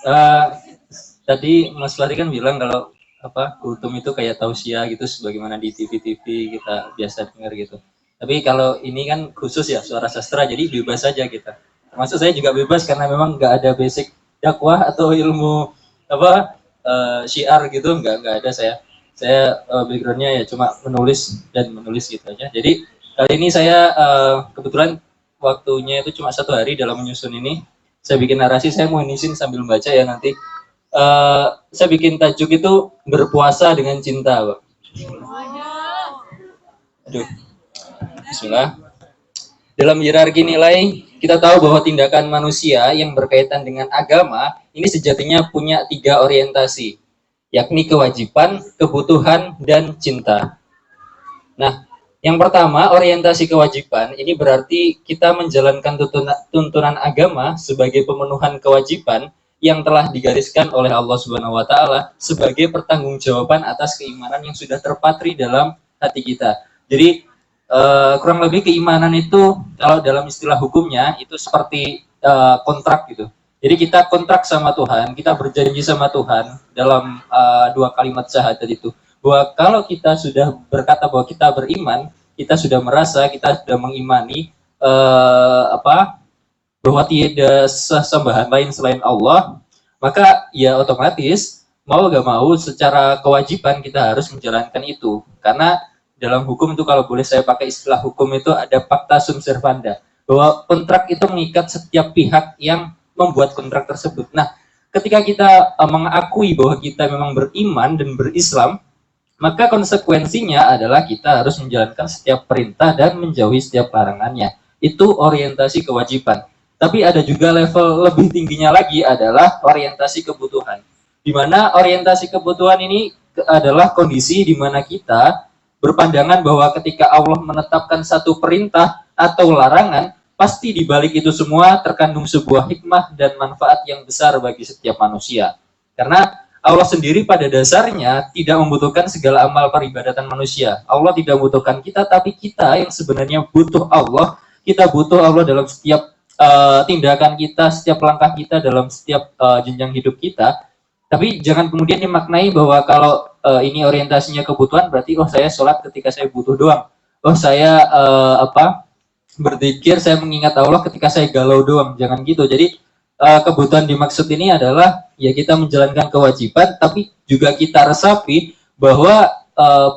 Eh, Tadi Mas Fahri kan bilang kalau apa kultum itu kayak tausiah gitu sebagaimana di TV-TV kita biasa dengar gitu. Tapi kalau ini kan khusus ya suara sastra jadi bebas saja kita. Termasuk saya juga bebas karena memang nggak ada basic dakwah atau ilmu apa syiar gitu nggak ada saya. Saya backgroundnya ya cuma menulis dan menulis gitu aja. Jadi kali ini saya kebetulan waktunya itu cuma 1 hari dalam menyusun ini. Saya bikin narasi, saya mau ngisiin sambil baca ya nanti. Saya bikin tajuk itu berpuasa dengan cinta, Pak. Aduh, bismillah. Dalam hierarki nilai, kita tahu bahwa tindakan manusia yang berkaitan dengan agama ini sejatinya punya 3 orientasi, yakni kewajiban, kebutuhan, dan cinta. Nah, yang pertama, orientasi kewajiban ini berarti kita menjalankan tuntunan agama sebagai pemenuhan kewajiban yang telah digariskan oleh Allah Subhanahu wa taala sebagai pertanggungjawaban atas keimanan yang sudah terpatri dalam hati kita. Jadi kurang lebih keimanan itu kalau dalam istilah hukumnya itu seperti kontrak gitu. Jadi kita kontrak sama Tuhan, kita berjanji sama Tuhan dalam 2 kalimat syahadat itu bahwa kalau kita sudah berkata bahwa kita beriman, kita sudah merasa, kita sudah mengimani bahwa tiada sesembahan lain selain Allah, maka ya otomatis mau gak mau secara kewajiban kita harus menjalankan itu. Karena dalam hukum itu kalau boleh saya pakai istilah hukum itu ada pacta sunt servanda, bahwa kontrak itu mengikat setiap pihak yang membuat kontrak tersebut. Nah, ketika kita mengakui bahwa kita memang beriman dan berislam, maka konsekuensinya adalah kita harus menjalankan setiap perintah dan menjauhi setiap larangannya. Itu orientasi kewajiban. Tapi ada juga level lebih tingginya lagi adalah orientasi kebutuhan. Di mana orientasi kebutuhan ini adalah kondisi di mana kita berpandangan bahwa ketika Allah menetapkan satu perintah atau larangan, pasti di balik itu semua terkandung sebuah hikmah dan manfaat yang besar bagi setiap manusia. Karena Allah sendiri pada dasarnya tidak membutuhkan segala amal peribadatan manusia. Allah tidak membutuhkan kita, tapi kita yang sebenarnya butuh Allah. Kita butuh Allah dalam setiap tindakan kita, setiap langkah kita, dalam setiap jenjang hidup kita. Tapi jangan kemudian dimaknai bahwa kalau ini orientasinya kebutuhan, berarti oh saya sholat ketika saya butuh doang. Oh saya berzikir, saya mengingat Allah ketika saya galau doang. Jangan gitu. Jadi kebutuhan dimaksud ini adalah ya kita menjalankan kewajiban, tapi juga kita resapi bahwa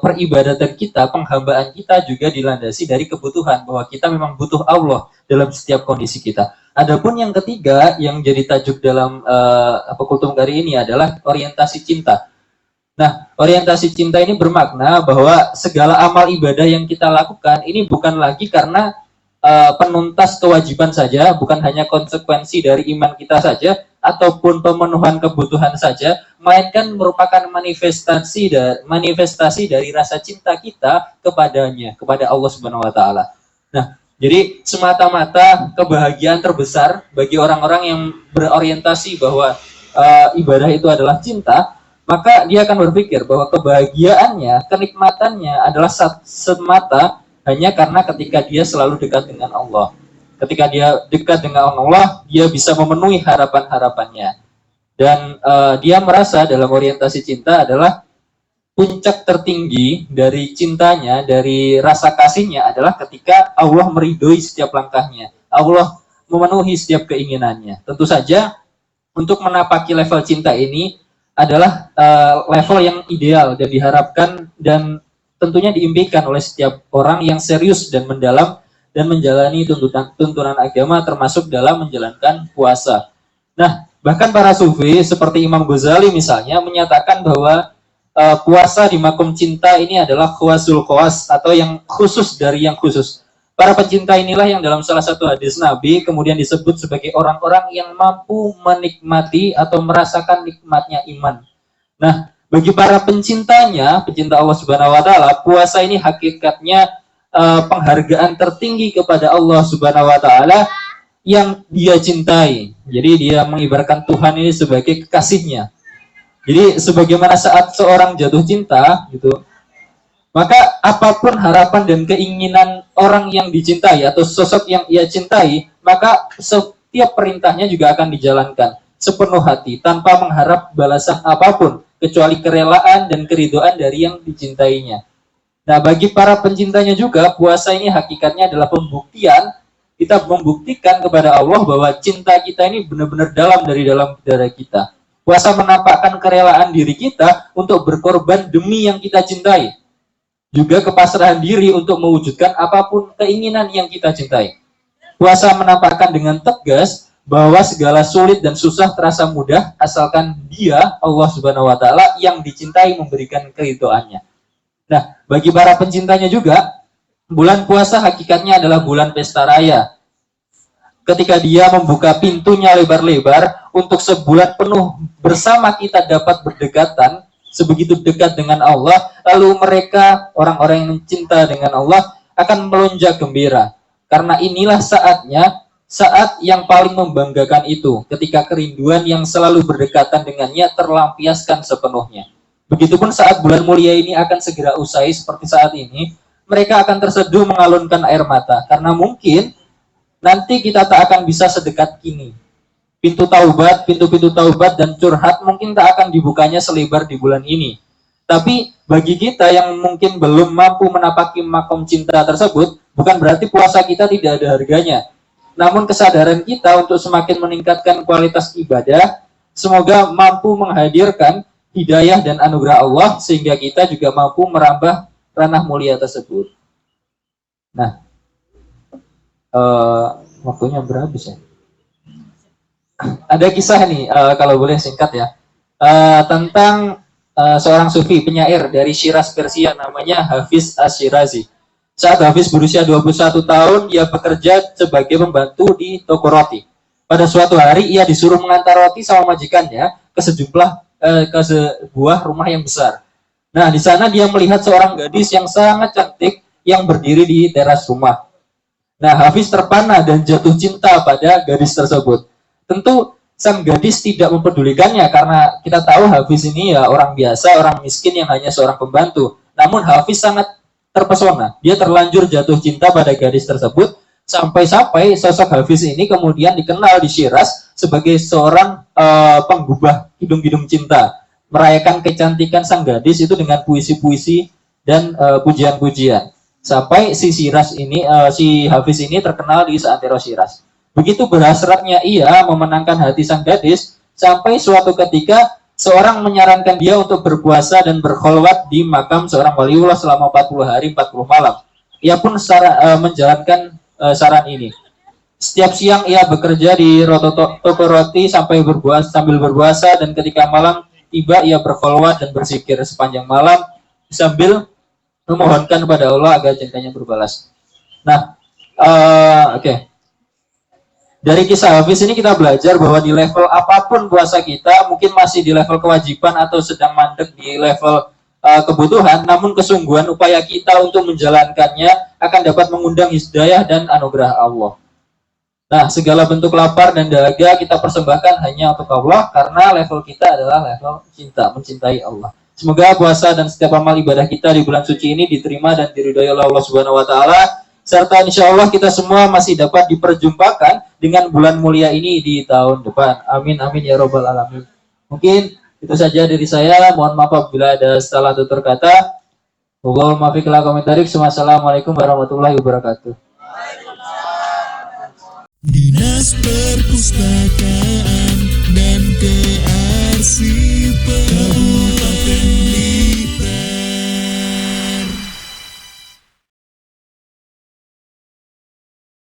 peribadatan kita, penghambaan kita juga dilandasi dari kebutuhan, bahwa kita memang butuh Allah dalam setiap kondisi kita. Adapun yang ketiga yang jadi tajuk dalam kultum kali ini adalah orientasi cinta. Nah, orientasi cinta ini bermakna bahwa segala amal ibadah yang kita lakukan ini bukan lagi karena penuntas kewajiban saja, bukan hanya konsekuensi dari iman kita saja, ataupun pemenuhan kebutuhan saja, melainkan merupakan manifestasi dari rasa cinta kita kepadanya, kepada Allah Subhanahu wa taala. Nah, jadi semata-mata kebahagiaan terbesar bagi orang-orang yang berorientasi bahwa ibadah itu adalah cinta, maka dia akan berpikir bahwa kebahagiaannya, kenikmatannya adalah semata hanya karena ketika dia selalu dekat dengan Allah. Ketika dia dekat dengan Allah, dia bisa memenuhi harapan-harapannya. Dan dia merasa dalam orientasi cinta adalah puncak tertinggi dari cintanya, dari rasa kasihnya adalah ketika Allah meridhoi setiap langkahnya. Allah memenuhi setiap keinginannya. Tentu saja untuk menapaki level cinta ini adalah level yang ideal dan diharapkan dan tentunya diimpikan oleh setiap orang yang serius dan mendalam dan menjalani tuntunan agama termasuk dalam menjalankan puasa. Nah, bahkan para sufi seperti Imam Ghazali misalnya menyatakan bahwa puasa di makom cinta ini adalah khawasul khawas atau yang khusus dari yang khusus. Para pencinta inilah yang dalam salah satu hadis Nabi kemudian disebut sebagai orang-orang yang mampu menikmati atau merasakan nikmatnya iman. Nah, bagi para pencintanya, pecinta Allah Subhanahu wa taala, puasa ini hakikatnya penghargaan tertinggi kepada Allah Subhanahu wa taala yang dia cintai. Jadi dia mengibaratkan Tuhan ini sebagai kekasihnya. Jadi sebagaimana saat seorang jatuh cinta gitu, maka apapun harapan dan keinginan orang yang dicintai atau sosok yang ia cintai, maka setiap perintahnya juga akan dijalankan. sepenuh hati tanpa mengharap balasan apapun kecuali kerelaan dan keridhaan dari yang dicintainya. Nah, bagi para pencintanya juga, puasa ini hakikatnya adalah pembuktian, kita membuktikan kepada Allah bahwa cinta kita ini benar-benar dalam dari dalam darah kita. Puasa menampakkan kerelaan diri kita untuk berkorban demi yang kita cintai. Juga kepasrahan diri untuk mewujudkan apapun keinginan yang kita cintai. Puasa menampakkan dengan tegas bahwa segala sulit dan susah terasa mudah asalkan Dia, Allah Subhanahu wa taala, yang dicintai memberikan keridhaannya. Nah, bagi para pencintanya juga, bulan puasa hakikatnya adalah bulan pesta raya. Ketika Dia membuka pintunya lebar-lebar untuk sebulan penuh bersama kita dapat berdekatan, sebegitu dekat dengan Allah, lalu mereka, orang-orang yang cinta dengan Allah, akan melonjak gembira. Karena inilah saatnya, saat yang paling membanggakan itu, ketika kerinduan yang selalu berdekatan dengannya terlampiaskan sepenuhnya. Begitupun saat bulan mulia ini akan segera usai seperti saat ini, mereka akan terseduh mengalunkan air mata, karena mungkin nanti kita tak akan bisa sedekat kini. Pintu-pintu taubat dan curhat mungkin tak akan dibukanya selebar di bulan ini. Tapi bagi kita yang mungkin belum mampu menapaki makom cinta tersebut, bukan berarti puasa kita tidak ada harganya. Namun kesadaran kita untuk semakin meningkatkan kualitas ibadah, semoga mampu menghadirkan hidayah dan anugerah Allah sehingga kita juga mampu merambah ranah mulia tersebut. Nah, waktunya berhabis ya. Ada kisah nih, kalau boleh singkat ya, tentang seorang sufi penyair dari Syiraz Persia namanya Hafiz Ash-Shirazi. Saat Hafiz berusia 21 tahun, ia bekerja sebagai pembantu di toko roti. Pada suatu hari ia disuruh mengantar roti sama majikannya ke sebuah rumah yang besar. Nah, di sana dia melihat seorang gadis yang sangat cantik yang berdiri di teras rumah. Nah, Hafiz terpana dan jatuh cinta pada gadis tersebut. Tentu sang gadis tidak mempedulikannya karena kita tahu Hafiz ini ya orang biasa, orang miskin yang hanya seorang pembantu. Namun Hafiz sangat terpesona. Dia terlanjur jatuh cinta pada gadis tersebut sampai-sampai sosok Hafiz ini kemudian dikenal di Syiraz sebagai seorang penggubah hidung-hidung cinta, merayakan kecantikan sang gadis itu dengan puisi-puisi dan pujian-pujian. Sampai si Syiraz ini, si Hafiz ini terkenal di seantero Syiraz. Begitu berhasratnya ia memenangkan hati sang gadis, sampai suatu ketika seorang menyarankan dia untuk berpuasa dan berkholwat di makam seorang waliullah selama 40 hari 40 malam. Ia pun menjalankan saran ini. Setiap siang ia bekerja di toko roti sambil berpuasa, dan ketika malam tiba ia berkholwat dan berzikir sepanjang malam sambil memohonkan kepada Allah agar cintanya berbalas. Nah, oke. Dari kisah Hafiz ini kita belajar bahwa di level apapun puasa kita, mungkin masih di level kewajiban atau sedang mandek di level kebutuhan, namun kesungguhan upaya kita untuk menjalankannya akan dapat mengundang hidayah dan anugerah Allah. Nah, segala bentuk lapar dan dahaga kita persembahkan hanya untuk Allah, karena level kita adalah level cinta, mencintai Allah. Semoga puasa dan setiap amal ibadah kita di bulan suci ini diterima dan diridhai oleh Allah Subhanahu wa taala, serta insya Allah kita semua masih dapat diperjumpakan dengan bulan mulia ini di tahun depan. Amin amin ya robbal alamin. Mungkin itu saja dari saya. Mohon maaf apabila ada salah tutur kata. Wallahul muwaffiq ila aqwamit thoriq. Wassalamualaikum warahmatullahi wabarakatuh. Dinas Perpustakaan dan